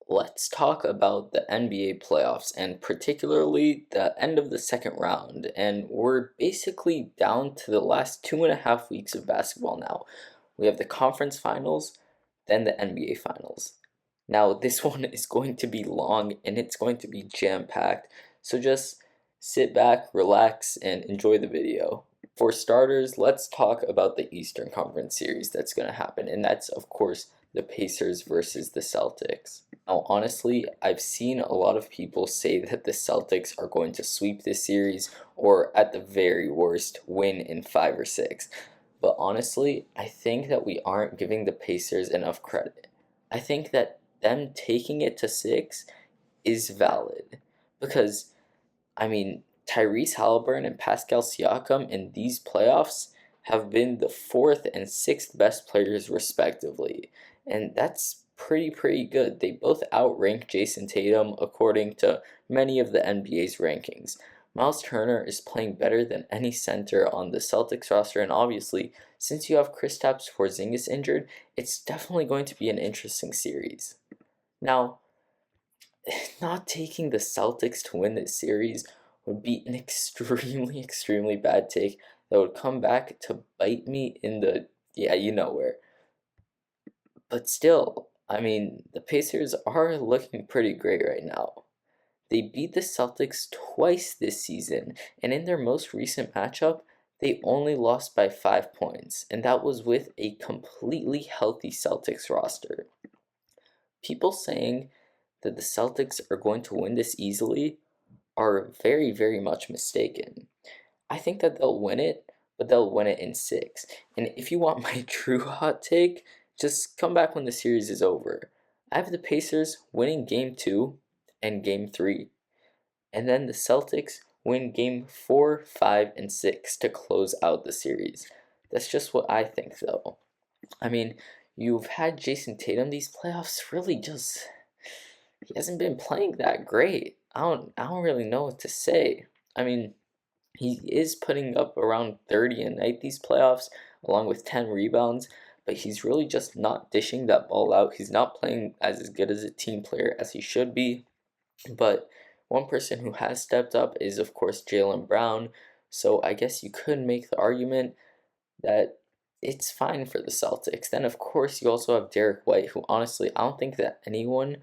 let's talk about the NBA playoffs and particularly the end of the second round. And we're basically down to the last 2.5 weeks of basketball now. We have the conference finals, then the NBA finals. Now, this one is going to be long and it's going to be jam-packed. So just sit back, relax, and enjoy the video. For starters, let's talk about the Eastern Conference series that's going to happen, and that's, of course, the Pacers versus the Celtics. Now, honestly, I've seen a lot of people say that the Celtics are going to sweep this series or, at the very worst, win in 5 or 6. But honestly, I think that we aren't giving the Pacers enough credit. I think that them taking it to 6 is valid because Tyrese Halliburton and Pascal Siakam in these playoffs have been the fourth and sixth best players respectively, and that's pretty good. They both outrank Jason Tatum according to many of the NBA's rankings. Miles Turner is playing better than any center on the Celtics roster, and obviously, since you have Kristaps Porzingis injured, it's definitely going to be an interesting series. Now, not taking the Celtics to win this series would be an extremely bad take that would come back to bite me in the, yeah, you know where. But still, the Pacers are looking pretty great right now. They beat the Celtics twice this season, and in their most recent matchup, they only lost by 5 points, and that was with a completely healthy Celtics roster. People saying that the Celtics are going to win this easily are very much mistaken. I think that they'll win it, but they'll win it in 6. And if you want my true hot take, just come back when the series is over. I have the Pacers winning game 2 and game 3. And then the Celtics win game 4, 5, and 6 to close out the series. That's just what I think, though. You've had Jason Tatum these playoffs really just he hasn't been playing that great. I don't really know what to say. I mean, he is putting up around 30 a night these playoffs, along with 10 rebounds, but he's really just not dishing that ball out. He's not playing as good as a team player as he should be. But one person who has stepped up is, of course, Jaylen Brown. So I guess you could make the argument that it's fine for the Celtics. Then, of course, you also have Derek White, who honestly, I don't think that anyone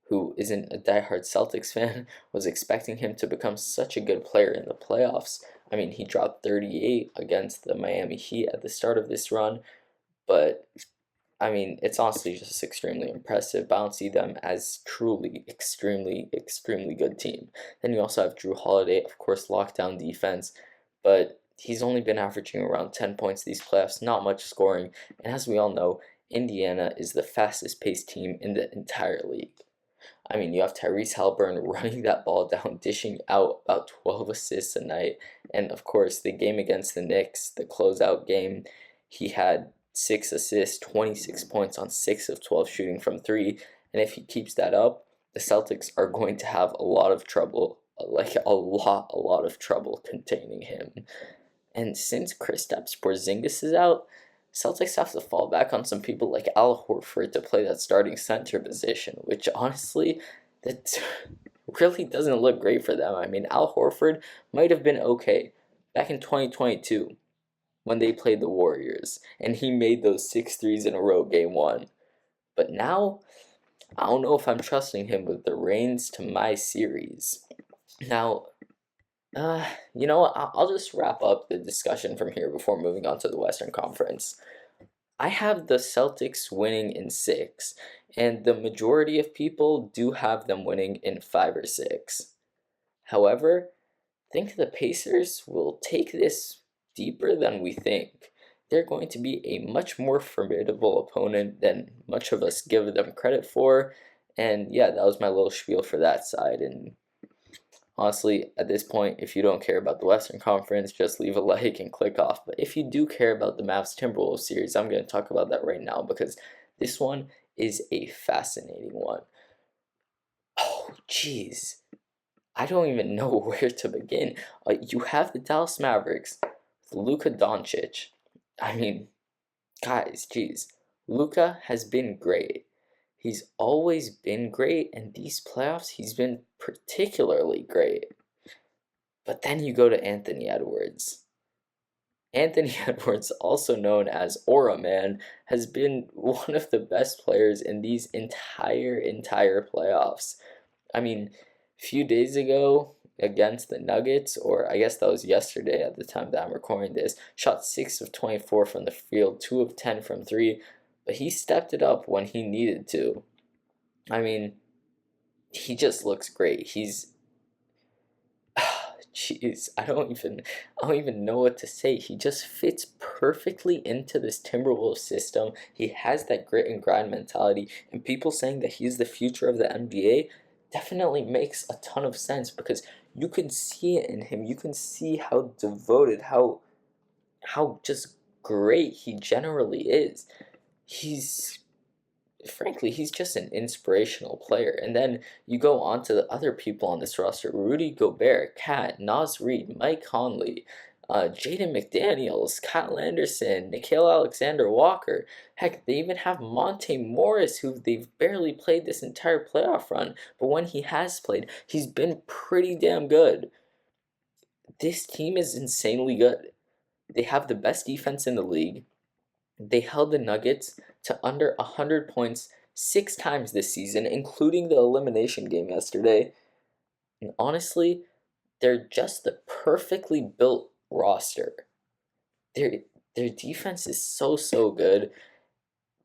who isn't a diehard Celtics fan was expecting him to become such a good player in the playoffs. He dropped 38 against the Miami Heat at the start of this run, but it's honestly just extremely impressive. But I don't see them as truly extremely good team. Then you also have Drew Holiday, of course, lockdown defense, but he's only been averaging around 10 points these playoffs, not much scoring. And as we all know, Indiana is the fastest paced team in the entire league. You have Tyrese Halliburton running that ball down, dishing out about 12 assists a night. And of course, the game against the Knicks, the closeout game, he had 6 assists, 26 points on 6 of 12 shooting from 3. And if he keeps that up, the Celtics are going to have a lot of trouble, like a lot of trouble containing him. And since Kristaps Porzingis is out, Celtics have to fall back on some people like Al Horford to play that starting center position, which honestly, that really doesn't look great for them. Al Horford might have been okay back in 2022 when they played the Warriors, and he made those 6 threes in a row game 1. But now, I don't know if I'm trusting him with the reins to my series. Now, you know what? I'll just wrap up the discussion from here before moving on to the Western Conference. I have the Celtics winning in 6, and the majority of people do have them winning in 5 or 6. However, I think the Pacers will take this deeper than we think. They're going to be a much more formidable opponent than much of us give them credit for. And yeah, that was my little spiel for that side. And honestly, at this point, if you don't care about the Western Conference, just leave a like and click off. But if you do care about the Mavs-Timberwolves series, I'm going to talk about that right now because this one is a fascinating one. Oh, jeez. I don't even know where to begin. You have the Dallas Mavericks, Luka Doncic. Guys, jeez. Luka has been great. He's always been great, and these playoffs, he's been particularly great. But then you go to Anthony Edwards. Anthony Edwards, also known as Aura Man, has been one of the best players in these entire playoffs. I mean, a few days ago against the Nuggets, or I guess that was yesterday at the time that I'm recording this, shot 6 of 24 from the field, 2 of 10 from 3, but he stepped it up when he needed to. I mean, he just looks great. He's jeez, I don't even know what to say. He just fits perfectly into this Timberwolves system. He has that grit and grind mentality, and people saying that he's the future of the NBA definitely makes a ton of sense because you can see it in him. You can see how devoted, how just great he generally is. He's frankly, he's just an inspirational player. And then you go on to the other people on this roster: Rudy Gobert, Cat, Naz Reid, Mike Conley, Jaden McDaniels, Kyle Anderson, Nickeil Alexander-Walker. Heck, they even have Monte Morris, who they've barely played this entire playoff run. But when he has played, he's been pretty damn good. This team is insanely good. They have the best defense in the league. They held the Nuggets to under 100 points 6 times this season, including the elimination game yesterday. And honestly, they're just the perfectly built roster. Their, their defense is so good.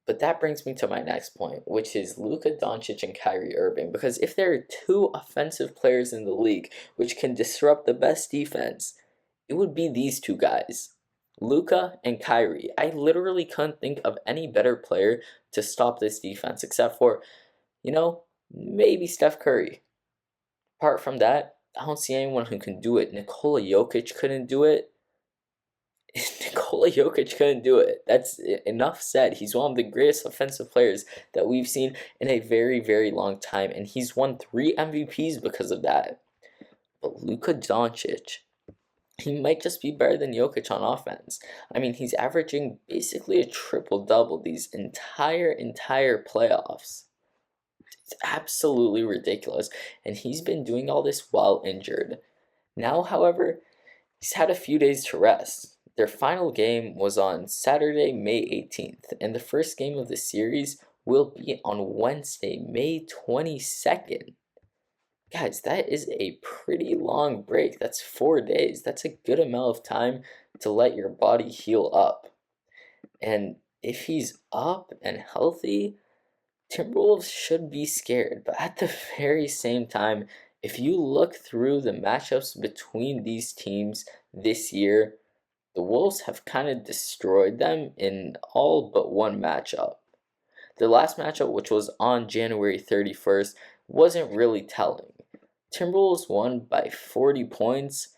But that brings me to my next point, which is Luka Doncic and Kyrie Irving. Because if there are two offensive players in the league which can disrupt the best defense, it would be these two guys, Luka and Kyrie. I literally couldn't think of any better player to stop this defense except for, maybe Steph Curry. Apart from that, I don't see anyone who can do it. Nikola Jokic couldn't do it. Nikola Jokic couldn't do it. That's enough said. He's one of the greatest offensive players that we've seen in a very long time, and he's won 3 MVPs because of that. But Luka Doncic, he might just be better than Jokic on offense. I mean, he's averaging basically a triple-double these entire playoffs. It's absolutely ridiculous, and he's been doing all this while injured. Now, however, he's had a few days to rest. Their final game was on Saturday, May 18th, and the first game of the series will be on Wednesday, May 22nd. Guys, that is a pretty long break. That's 4 days. That's a good amount of time to let your body heal up. And if he's up and healthy, Timberwolves should be scared. But at the very same time, if you look through the matchups between these teams this year, the Wolves have kind of destroyed them in all but one matchup. Their last matchup, which was on January 31st, wasn't really telling. Timberwolves won by 40 points,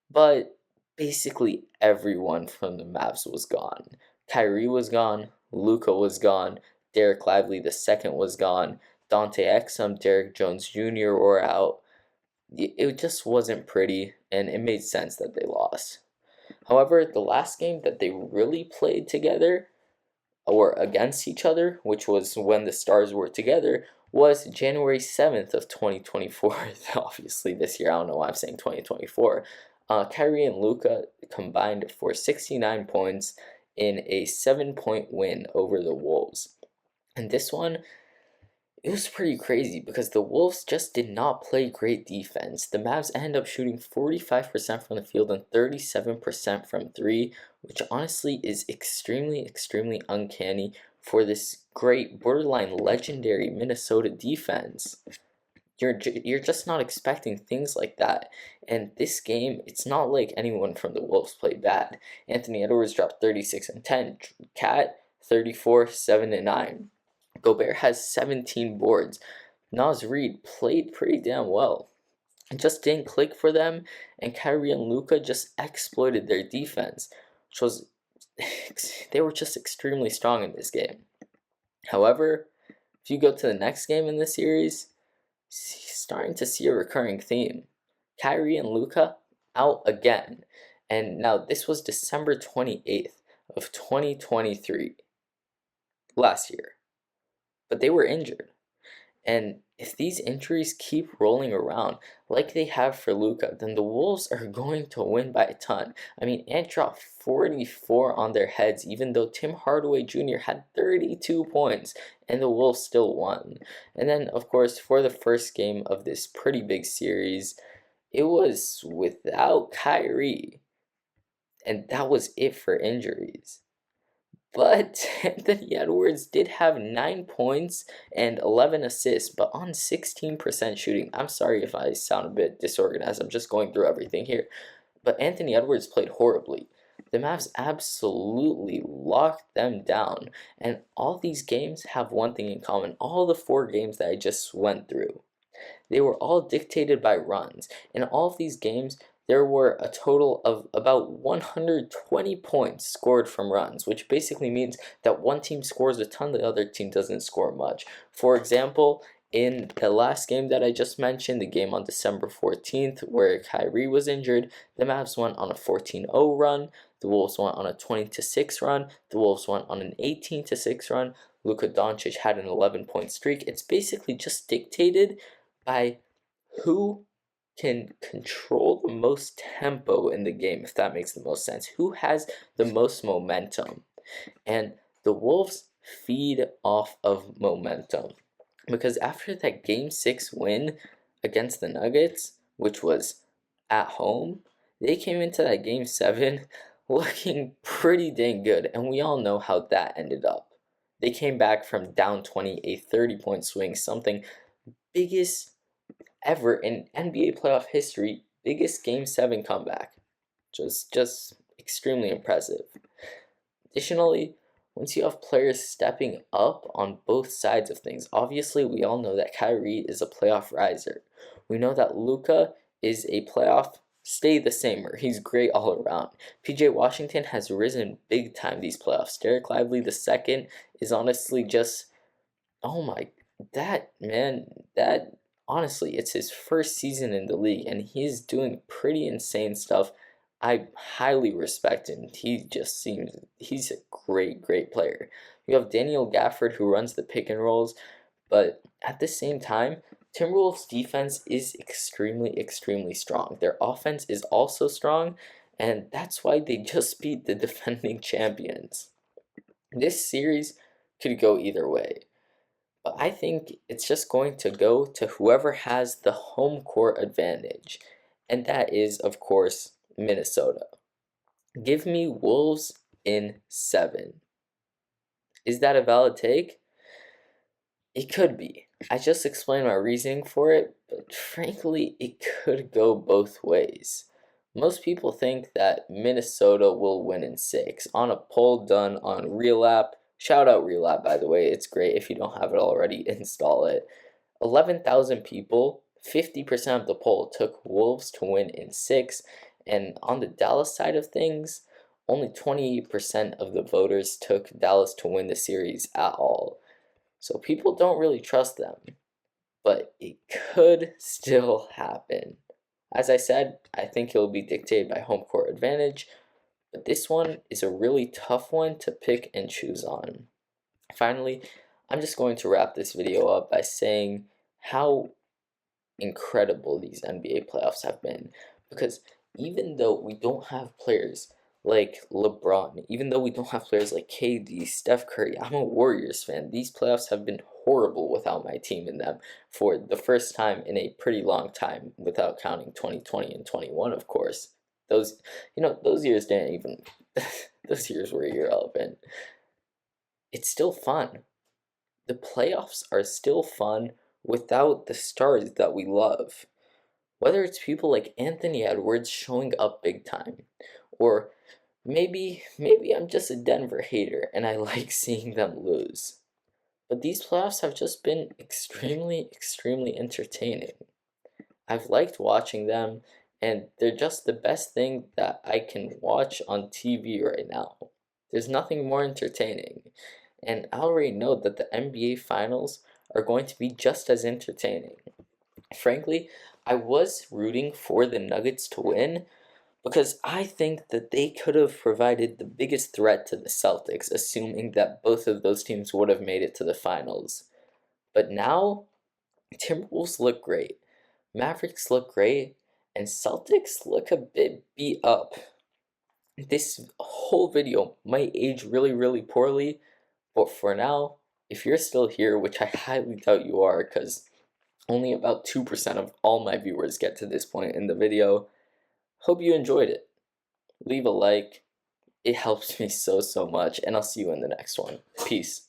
but basically everyone from the Mavs was gone. Kyrie was gone, Luka was gone, Derek Lively II was gone, Dante Exum, Derek Jones Jr. were out. It just wasn't pretty, and it made sense that they lost. However, the last game that they really played together or against each other, which was when the stars were together, was January 7th of 2024. Obviously, this year, I don't know why I'm saying 2024. Kyrie and Luka combined for 69 points in a 7-point win over the Wolves. And this one, it was pretty crazy because the Wolves just did not play great defense. The Mavs ended up shooting 45% from the field and 37% from 3, which honestly is extremely uncanny for this great, borderline legendary Minnesota defense. You're just not expecting things like that. And this game, it's not like anyone from the Wolves played bad. Anthony Edwards dropped 36 and 10. Cat 34, 7 and 9. Gobert has 17 boards. Naz Reid played pretty damn well. It just didn't click for them, and Kyrie and Luka just exploited their defense, which was they were just extremely strong in this game. However, if you go to the next game in the series, starting to see a recurring theme. Kyrie and Luka out again. And now this was December 28th of 2023, last year. but they were injured. And if these injuries keep rolling around like they have for Luka, then the Wolves are going to win by a ton. I mean, Ant dropped 44 on their heads, even though Tim Hardaway Jr. had 32 points, and the Wolves still won. And then, of course, for the first game of this pretty big series, it was without Kyrie, and that was it for injuries. But Anthony Edwards did have 9 points and 11 assists, but on 16% shooting. I'm sorry if I sound a bit disorganized. I'm just going through everything here. But Anthony Edwards played horribly. The Mavs absolutely locked them down. And all these games have one thing in common. All the 4 games that I just went through, they were all dictated by runs. In all of these games, there were a total of about 120 points scored from runs, which basically means that one team scores a ton, the other team doesn't score much. For example, in the last game that I just mentioned, the game on December 14th, where Kyrie was injured, the Mavs went on a 14-0 run, the Wolves went on a 20-6 run, the Wolves went on an 18-6 run, Luka Doncic had an 11-point streak. It's basically just dictated by who can control the most tempo in the game, if that makes the most sense. Who has the most momentum? And the Wolves feed off of momentum. Because after that Game 6 win against the Nuggets, which was at home, they came into that Game 7 looking pretty dang good. And we all know how that ended up. They came back from down 20, a 30-point swing, something biggest ever in NBA playoff history, biggest Game 7 comeback. Just extremely impressive. Additionally, once you have players stepping up on both sides of things, obviously we all know that Kyrie is a playoff riser. We know that Luka is a playoff stay the samer. He's great all around. PJ Washington has risen big time these playoffs. Derek Lively II is honestly just, oh my, that man, that honestly, it's his first season in the league, and he's doing pretty insane stuff. I highly respect him. He's a great player. You have Daniel Gafford who runs the pick and rolls, but at the same time, Timberwolves defense is extremely strong. Their offense is also strong, and that's why they just beat the defending champions. This series could go either way. But I think it's just going to go to whoever has the home court advantage. And that is, of course, Minnesota. Give me Wolves in 7. Is that a valid take? It could be. I just explained my reasoning for it, but frankly, it could go both ways. Most people think that Minnesota will win in 6. On a poll done on Real App, shout out Real App, by the way, it's great. If you don't have it already, install it. 11,000 people, 50% of the poll took Wolves to win in 6, and on the Dallas side of things, only 28% of the voters took Dallas to win the series at all. So people don't really trust them, but it could still happen. As I said, I think it will be dictated by home court advantage, but this one is a really tough one to pick and choose on. Finally, I'm just going to wrap this video up by saying how incredible these NBA playoffs have been, because even though we don't have players like LeBron, even though we don't have players like KD, Steph Curry, I'm a Warriors fan. These playoffs have been horrible without my team in them for the first time in a pretty long time, without counting 2020 and 21, of course. Those years didn't even, those years were irrelevant. It's still fun. The playoffs are still fun without the stars that we love. Whether it's people like Anthony Edwards showing up big time, or maybe I'm just a Denver hater and I like seeing them lose. But these playoffs have just been extremely entertaining. I've liked watching them, and they're just the best thing that I can watch on TV right now. There's nothing more entertaining. And I already know that the NBA Finals are going to be just as entertaining. Frankly, I was rooting for the Nuggets to win because I think that they could have provided the biggest threat to the Celtics, assuming that both of those teams would have made it to the finals. But now, Timberwolves look great, Mavericks look great, and Celtics look a bit beat up. This whole video might age really, really poorly, but for now, if you're still here, which I highly doubt you are, because only about 2% of all my viewers get to this point in the video, hope you enjoyed it. Leave a like, it helps me so much, and I'll see you in the next one. Peace.